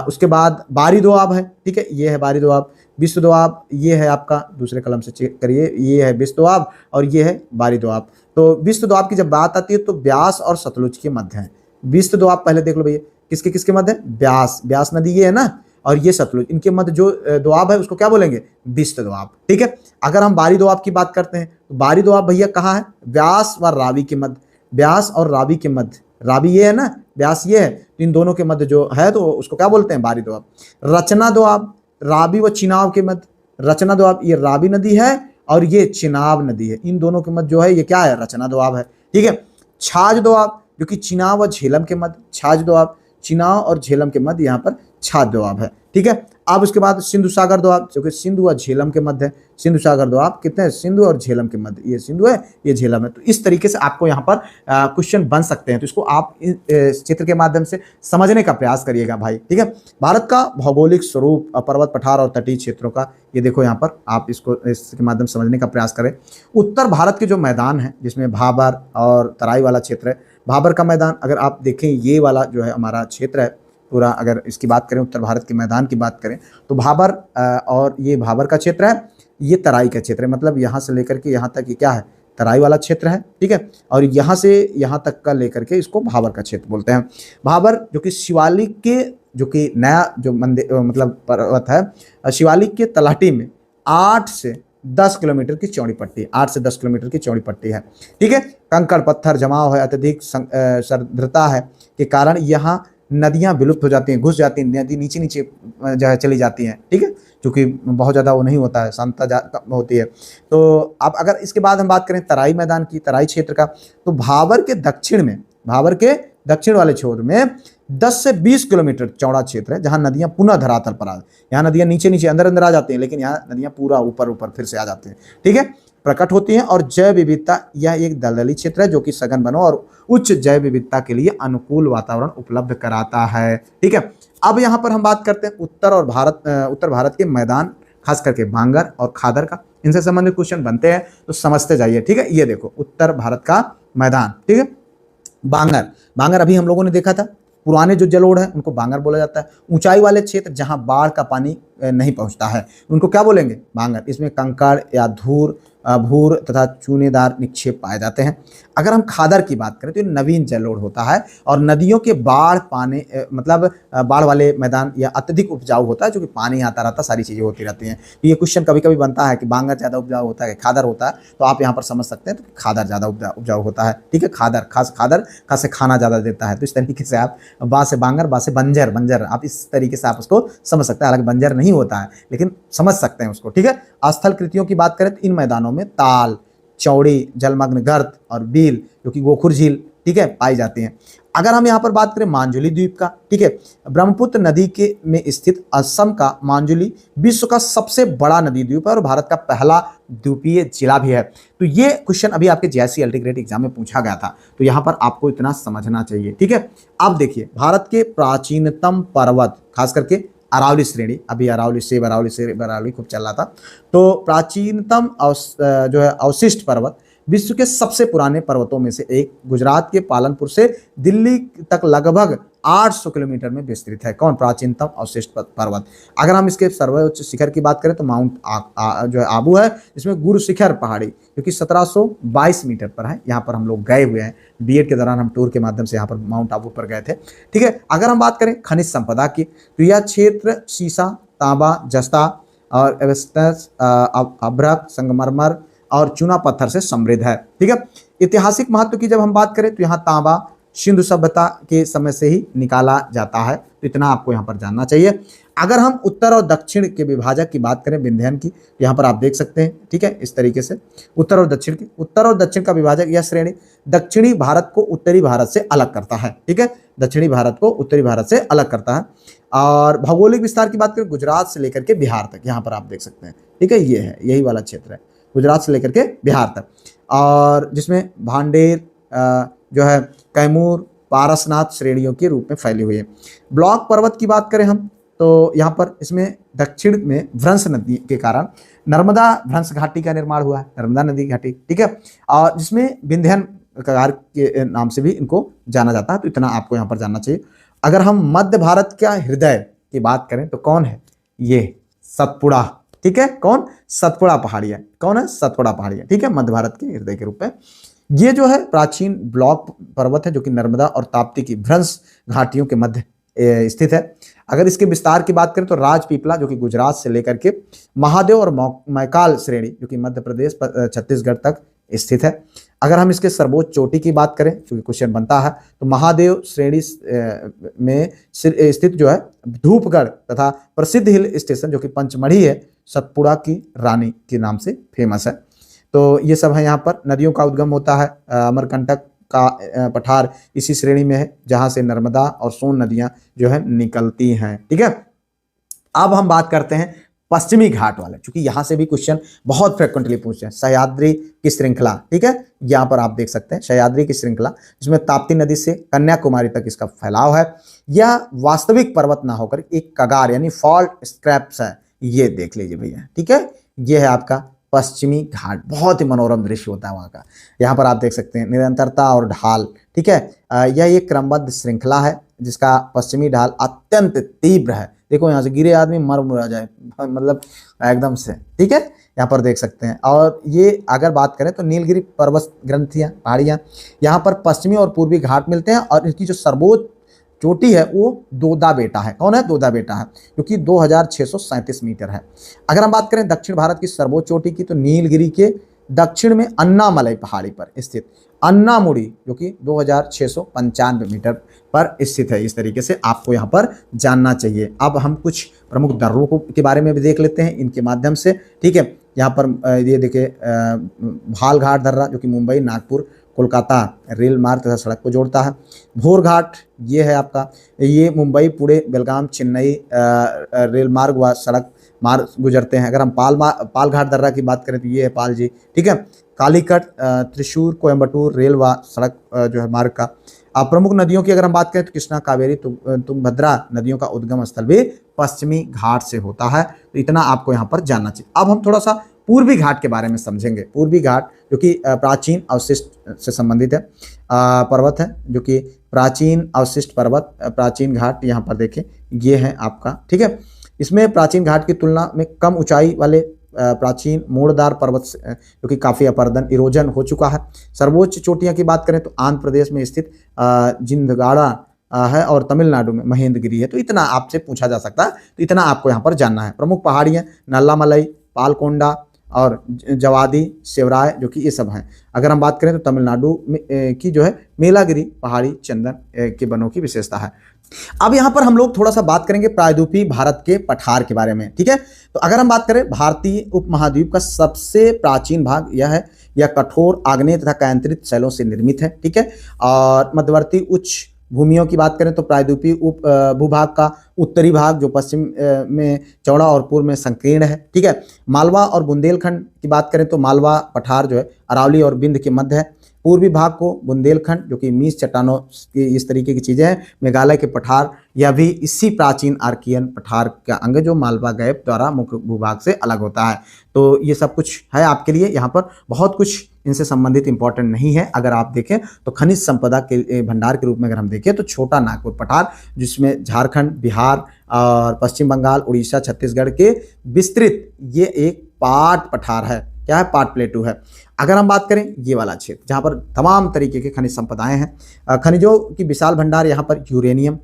उसके बाद बारी दोआब है, ठीक है, ये है बारी दोआब। बिस्त दोआब ये है आपका, दूसरे कलम से चेक करिए, ये है बिस्त दोआब और ये है बारी दोआब। तो बिस्त दोआब की जब बात आती है तो ब्यास और सतलुज के मध्य है। बिस्त दोआब पहले देख लो भैया, किसके किसके मध्य है? ब्यास नदी ये है ना, और ये सतलुज, इनके मध्य जो दोआब है उसको क्या बोलेंगे? बिस्त दोआब, ठीक है। अगर हम बारी दोआब की बात करते हैं तो बारी दोआब भैया कहाँ है? ब्यास व रावी के मध्य, ब्यास और रावी के मध्य, रावी ये है ना, ब्यास ये है, तो इन दोनों के मध्य जो है तो उसको क्या बोलते हैं? बारी दोआब। रचना दोआब, रावी व चिनाब के मध्य, रचना दोआब ये रावी नदी है और ये चिनाब नदी है, इन दोनों के मध्य जो है ये क्या है? रचना दोआब है, ठीक है। छाछ दोआब जो कि चिनाब और झेलम के मध्य, छाछ दोआब, चिनाब और झेलम के मध्य यहाँ पर छाछ दोआब है, ठीक है। अब उसके बाद सिंधु सागर दोआब जो कि सिंधु और झेलम के मध्य है। सिंधु सागर दोआब कितने हैं? सिंधु और झेलम के मध्य, ये सिंधु है ये झेलम है। तो इस तरीके से आपको यहाँ पर क्वेश्चन बन सकते हैं, तो इसको आप इस चित्र के माध्यम से समझने का प्रयास करिएगा भाई, ठीक है। भारत का भौगोलिक स्वरूप, पर्वत पठार और तटीय क्षेत्रों का, ये देखो यहाँ पर आप इसको इसके माध्यम से समझने का प्रयास करें। उत्तर भारत के जो मैदान है जिसमें भाबर और तराई वाला क्षेत्र है, भाबर का मैदान अगर आप देखें ये वाला जो है हमारा क्षेत्र है पूरा, अगर इसकी बात करें उत्तर भारत के मैदान की बात करें तो भाबर और ये भाबर का क्षेत्र है, ये तराई का क्षेत्र है, मतलब यहाँ से लेकर के यहाँ तक ये क्या है? तराई वाला क्षेत्र है, ठीक है। और यहाँ से यहाँ तक का लेकर के इसको भाबर का क्षेत्र बोलते हैं। भाबर जो कि शिवालिक के, जो कि नया जो मंदिर मतलब पर्वत है, शिवालिक के तलहटी में 8 से 10 किलोमीटर की चौड़ी पट्टी, 8 से 10 किलोमीटर की चौड़ी पट्टी है, ठीक है। कंकड़ पत्थर जमाव है, अत्यधिक सांद्रता है के कारण यहाँ नदियाँ विलुप्त हो जाती हैं, घुस जाती हैं, नदी नीचे नीचे जो है चली जाती हैं, ठीक है, क्योंकि बहुत ज़्यादा वो नहीं होता है, सांद्रता होती है। तो अब अगर इसके बाद हम बात करें तराई मैदान की, तराई क्षेत्र का, तो भाबर के दक्षिण में, भाबर के दक्षिण वाले छोर में 10 से 20 किलोमीटर चौड़ा क्षेत्र है जहां नदियां पुनः धरातल पर आ, यहाँ नदियां नीचे नीचे अंदर अंदर आ जाती हैं, लेकिन यहाँ नदियां पूरा ऊपर ऊपर फिर से आ जाती हैं, ठीक है, प्रकट होती हैं। और जैव विविधता, यह एक दलदली क्षेत्र है जो कि सघन वनों और उच्च जैव विविधता के लिए अनुकूल वातावरण उपलब्ध कराता है, ठीक है। अब यहाँ पर हम बात करते हैं उत्तर भारत के मैदान, खास करके बांगर और खादर का, इनसे संबंधित क्वेश्चन बनते हैं तो समझते जाइए, ठीक है। ये देखो उत्तर भारत का मैदान, ठीक है, बांगर अभी हम लोगों ने देखा था, पुराने जो जलोढ़ है उनको बांगर बोला जाता है। ऊंचाई वाले क्षेत्र जहां बाढ़ का पानी नहीं पहुंचता है उनको क्या बोलेंगे? बांगर। इसमें कंकड़ या भूर तथा चूनेदार निक्षेप पाए जाते हैं। अगर हम खादर की बात करें तो ये नवीन जलोढ़ होता है और नदियों के बाढ़ वाले मैदान या अत्यधिक उपजाऊ होता है, जो कि पानी आता रहता है, सारी चीज़ें होती रहती हैं। तो ये क्वेश्चन कभी कभी बनता है कि बांगर ज़्यादा उपजाऊ होता है कि खादर होता है, तो आप यहाँ पर समझ सकते हैं तो खादर ज़्यादा उपजाऊ होता है, ठीक है। खादर से खाना ज़्यादा देता है, तो इस तरीके से आप बा से बांगर, बा से बंजर, आप इस तरीके से आप उसको समझ सकते हैं। हालांकि बंजर नहीं होता है लेकिन समझ सकते हैं उसको, ठीक है। स्थल कृतियों की बात करें तो इन मैदानों में ताल, चौड़ी, जलमग्न गर्त और बील जो कि गोखुर झील, ठीक है, पाई जाती हैं। अगर हम यहाँ पर बात करें मांजुली द्वीप का, ठीक है, ब्रह्मपुत्र नदी के में स्थित असम का मांजुली विश्व का सबसे बड़ा नदी द्वीप है और भारत का पहला द्वीपीय जिला भी है। तो ये क्वेश्चन अभी आपके जेएससी अल्टीग्रेड एग्जाम में पूछा गया था, तो यहाँ पर आपको इतना समझना चाहिए, ठीक है। अब देखिए भारत के प्राचीनतम पर्वत, खास करके अरावली श्रेणी, अभी अरावली खूब चल रहा था, तो प्राचीनतम जो है अवशिष्ट पर्वत विश्व के सबसे पुराने पर्वतों में से एक, गुजरात के पालनपुर से दिल्ली तक लगभग 800 किलोमीटर में विस्तृत है। कौन? प्राचीनतम अवशिष्ट पर्वत। अगर हम इसके सर्वोच्च शिखर की बात करें तो माउंट जो है आबू है, इसमें गुरु शिखर पहाड़ी जो कि 1722 मीटर पर है। यहाँ पर हम लोग गए हुए हैं, बीएड के दौरान हम टूर के माध्यम से यहाँ पर माउंट आबू पर गए थे, ठीक है। अगर हम बात करें खनिज संपदा की तो यह क्षेत्र सीसा, तांबा, जस्ता और एस्बेस्टस, अभ्रक, संगमरमर और चूना पत्थर से समृद्ध है। ठीक है, ऐतिहासिक महत्व की जब हम बात करें तो यहाँ तांबा सिंधु सभ्यता के समय से ही निकाला जाता है, तो इतना आपको यहाँ पर जानना चाहिए। अगर हम उत्तर और दक्षिण के विभाजक की बात करें विंध्यान की, यहाँ पर आप देख सकते हैं। ठीक है, इस तरीके से उत्तर और दक्षिण का विभाजक, यह श्रेणी दक्षिणी भारत को उत्तरी भारत से अलग करता है। ठीक है, दक्षिणी भारत को उत्तरी भारत से अलग करता है। और भौगोलिक विस्तार की बात करें गुजरात से लेकर के बिहार तक, यहाँ पर आप देख सकते हैं। ठीक है, ये है, यही वाला क्षेत्र है गुजरात से लेकर के बिहार तक, और जिसमें भांडेर जो है कैमूर पारसनाथ श्रेणियों के रूप में फैली हुई है। ब्लॉक पर्वत की बात करें हम तो यहाँ पर इसमें दक्षिण में भ्रंश नदी के कारण नर्मदा भ्रंश घाटी का निर्माण हुआ है, नर्मदा नदी घाटी। ठीक है, और जिसमें विंध्यन कगार के नाम से भी इनको जाना जाता है, तो इतना आपको यहाँ पर जानना चाहिए। अगर हम मध्य भारत का हृदय की बात करें तो कौन है, ये सतपुड़ा। ठीक है, कौन, सतपुड़ा पहाड़ियाँ। कौन है, सतपुड़ा पहाड़ियाँ। ठीक है, मध्य भारत के हृदय के रूप में ये जो है प्राचीन ब्लॉक पर्वत है, जो कि नर्मदा और ताप्ती की भ्रंश घाटियों के मध्य स्थित है। अगर इसके विस्तार की बात करें तो राजपीपला जो कि गुजरात से लेकर के महादेव और मैकाल श्रेणी जो कि मध्य प्रदेश छत्तीसगढ़ तक स्थित है। अगर हम इसके सर्वोच्च चोटी की बात करें, क्योंकि क्वेश्चन बनता है, तो महादेव श्रेणी में स्थित जो है धूपगढ़ तथा प्रसिद्ध हिल स्टेशन जो कि पंचमढ़ी है, सतपुड़ा की रानी के नाम से फेमस है। तो ये सब है। यहाँ पर नदियों का उद्गम होता है, अमरकंटक का पठार इसी श्रेणी में है, जहाँ से नर्मदा और सोन नदियाँ जो है निकलती हैं। ठीक है, अब हम बात करते हैं पश्चिमी घाट वाले, क्योंकि यहाँ से भी क्वेश्चन बहुत फ्रिक्वेंटली पूछते हैं। सह्याद्री की श्रृंखला, ठीक है, यहाँ पर आप देख सकते हैं सह्याद्री की श्रृंखला, जिसमें ताप्ती नदी से कन्याकुमारी तक इसका फैलाव है। यह वास्तविक पर्वत ना होकर एक कगार यानी फॉल्ट स्क्रैप्स है, ये देख लीजिए भैया। ठीक है, ये है आपका पश्चिमी घाट, बहुत ही मनोरम दृश्य होता है वहाँ का। यहाँ पर आप देख सकते हैं निरंतरता और ढाल। ठीक है, यह एक क्रमबद्ध श्रृंखला है जिसका पश्चिमी ढाल अत्यंत तीव्र है। देखो यहाँ से गिरे आदमी मर मुरा जाए, मतलब एकदम से। ठीक है, यहाँ पर देख सकते हैं। और ये अगर बात करें तो नीलगिरी पर्वत ग्रंथियाँ पहाड़ियाँ, यहाँ पर पश्चिमी और पूर्वी घाट मिलते हैं। और इसकी जो सर्वोच्च चोटी है वो दोदा बेटा है। कौन है, दोदा बेटा है, जो कि 2637 मीटर है। अगर हम बात करें दक्षिण भारत की सर्वोच्च चोटी की, तो नीलगिरी के दक्षिण में अन्नामलई पहाड़ी पर स्थित अन्नामुड़ी जो कि 2695 मीटर पर स्थित है। इस तरीके से आपको यहाँ पर जानना चाहिए। अब हम कुछ प्रमुख दर्रों के बारे में भी देख लेते हैं इनके माध्यम से। ठीक है, यहाँ पर ये देखिए भालघाट दर्रा जो कि मुंबई, नागपुर, कोलकाता रेल मार्ग तथा सड़क को जोड़ता है। भोर घाट ये है आपका, ये मुंबई, पुणे, बेलगाम, चेन्नई रेल मार्ग व सड़क मार्ग गुजरते हैं। अगर हम पाल घाट दर्रा की बात करें तो ये है पाल जी। ठीक है, कालीकट त्रिशूर, कोयम्बटूर रेल व सड़क जो है मार्ग का। प्रमुख नदियों की अगर हम बात करें तो कृष्णा, कावेरी, तुंगभद्रा नदियों का उद्गम स्थल भी पश्चिमी घाट से होता है। तो इतना आपको यहाँ पर जानना चाहिए। अब हम थोड़ा सा पूर्वी घाट के बारे में समझेंगे। पूर्वी घाट जो कि प्राचीन अवशिष्ट से संबंधित है, पर्वत है, जो कि प्राचीन अवशिष्ट पर्वत, प्राचीन घाट यहाँ पर देखें ये है आपका। ठीक है, इसमें प्राचीन घाट की तुलना में कम ऊंचाई वाले प्राचीन मोड़दार पर्वत जो कि काफ़ी अपरदन इरोजन हो चुका है। सर्वोच्च चोटियाँ की बात करें तो आंध्र प्रदेश में स्थित जिंदगाड़ा है और तमिलनाडु में महेंद्रगिरी है। तो इतना आपसे पूछा जा सकता है, तो इतना आपको यहाँ पर जानना है। प्रमुख पहाड़ियाँ नल्लामलई, पालकोंडा और जवादी, शिवराय जो कि ये सब हैं। अगर हम बात करें तो तमिलनाडु की जो है मेलागिरी पहाड़ी चंदन के वनों की विशेषता है। अब यहाँ पर हम लोग थोड़ा सा बात करेंगे प्रायद्वीपीय भारत के पठार के बारे में। ठीक है, तो अगर हम बात करें भारतीय उपमहाद्वीप का सबसे प्राचीन भाग यह है। यह कठोर आग्नेय तथा कायांतरित शैलों से निर्मित है। ठीक है, और मध्यवर्ती उच्च भूमियों की बात करें तो प्रायद्वीपीय उप भूभाग का उत्तरी भाग जो पश्चिम में चौड़ा और पूर्व में संकीर्ण है। ठीक है, मालवा और बुंदेलखंड की बात करें तो मालवा पठार जो है अरावली और बिंद के मध्य है। पूर्वी भाग को बुंदेलखंड जो कि मीस चट्टानों की इस तरीके की चीज़ें हैं। मेघालय के पठार यह भी इसी प्राचीन आर्कियन पठार का अंग जो मालवा गैप द्वारा मुख्य भूभाग से अलग होता है। तो ये सब कुछ है आपके लिए। यहाँ पर बहुत कुछ इनसे संबंधित इंपॉर्टेंट नहीं है। अगर आप देखें तो खनिज संपदा के भंडार के रूप में अगर हम देखें तो छोटा नागपुर पठार, जिसमें झारखंड, बिहार और पश्चिम बंगाल, उड़ीसा, छत्तीसगढ़ के विस्तृत ये एक पाट पठार है। क्या है, पाट प्लेटू है। अगर हम बात करें ये वाला क्षेत्र जहाँ पर तमाम तरीके के खनिज संपदाएं हैं, खनिजों की विशाल भंडार, यहाँ पर यूरेनियम,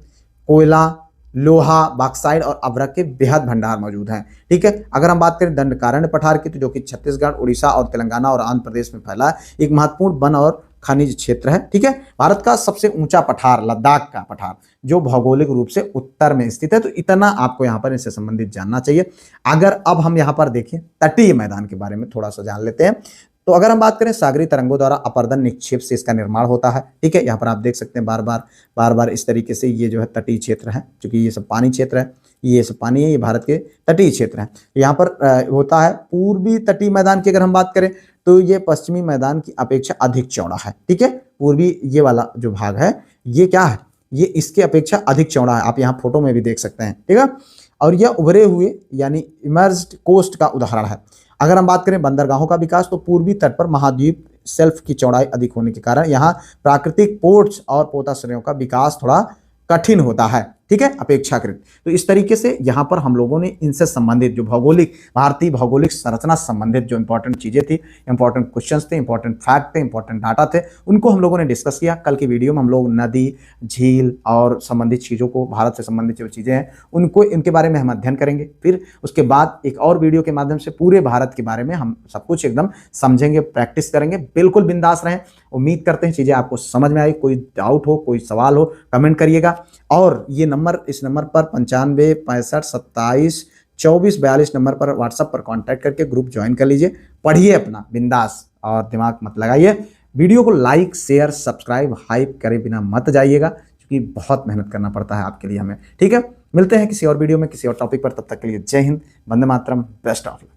कोयला, लोहा, बॉक्साइट और अभ्रक के बेहद भंडार मौजूद हैं। ठीक है, अगर हम बात करें दंडकारण्य पठार की, तो जो कि छत्तीसगढ़, उड़ीसा और तेलंगाना और आंध्र प्रदेश में फैला है, एक महत्वपूर्ण वन और खनिज क्षेत्र है। ठीक है, भारत का सबसे ऊंचा पठार लद्दाख का पठार, जो भौगोलिक रूप से उत्तर में स्थित है। तो इतना आपको यहाँ पर इससे संबंधित जानना चाहिए। अगर अब हम यहाँ पर देखें तटीय मैदान के बारे में थोड़ा सा जान लेते हैं। तो अगर हम बात करें सागरीय तरंगों द्वारा अपर्दन निक्षेप से इसका निर्माण होता है। ठीक है, यहाँ पर आप देख सकते हैं बार बार इस तरीके से ये जो है तटीय क्षेत्र है, क्योंकि ये सब पानी क्षेत्र है, ये सब पानी है, ये भारत के तटीय क्षेत्र है। यहाँ पर होता है पूर्वी तटीय मैदान की अगर हम बात करें तो ये पश्चिमी मैदान की अपेक्षा अधिक चौड़ा है। ठीक है, पूर्वी ये वाला जो भाग है ये क्या है, ये इसके अपेक्षा अधिक चौड़ा है। आप यहाँ फोटो में भी देख सकते हैं। ठीक है, और यह उभरे हुए यानी इमर्ज्ड कोस्ट का उदाहरण है। अगर हम बात करें बंदरगाहों का विकास, तो पूर्वी तट पर महाद्वीप शेल्फ की चौड़ाई अधिक होने के कारण यहाँ प्राकृतिक पोर्ट्स और पोताश्रयों का विकास थोड़ा कठिन होता है। ठीक है, अपेक्षाकृत। तो इस तरीके से यहाँ पर हम लोगों ने इनसे संबंधित जो भौगोलिक भारतीय भौगोलिक संरचना से संबंधित जो इंपॉर्टेंट चीजें थी, इंपॉर्टेंट क्वेश्चंस थे, इंपॉर्टेंट फैक्ट थे, इंपॉर्टेंट डाटा थे, उनको हम लोगों ने डिस्कस किया। कल की वीडियो में हम लोग नदी, झील और संबंधित चीज़ों को, भारत से संबंधित जो चीज़ें हैं उनको, इनके बारे में हम अध्ययन करेंगे। फिर उसके बाद एक और वीडियो के माध्यम से पूरे भारत के बारे में हम सब कुछ एकदम समझेंगे, प्रैक्टिस करेंगे। बिल्कुल बिंदास रहें। उम्मीद करते हैं चीज़ें आपको समझ में आई। कोई डाउट हो, कोई सवाल हो, कमेंट करिएगा। और ये नंबर, इस नंबर पर 95 65 27 24 42 नंबर पर व्हाट्सएप पर कांटेक्ट करके ग्रुप ज्वाइन कर लीजिए। पढ़िए अपना बिंदास और दिमाग मत लगाइए। वीडियो को लाइक, शेयर, सब्सक्राइब, हाइप करे बिना मत जाइएगा, क्योंकि बहुत मेहनत करना पड़ता है आपके लिए हमें। ठीक है, मिलते हैं किसी और वीडियो में किसी और टॉपिक पर। तब तक के लिए जय Hind, Vande Mataram, best of luck.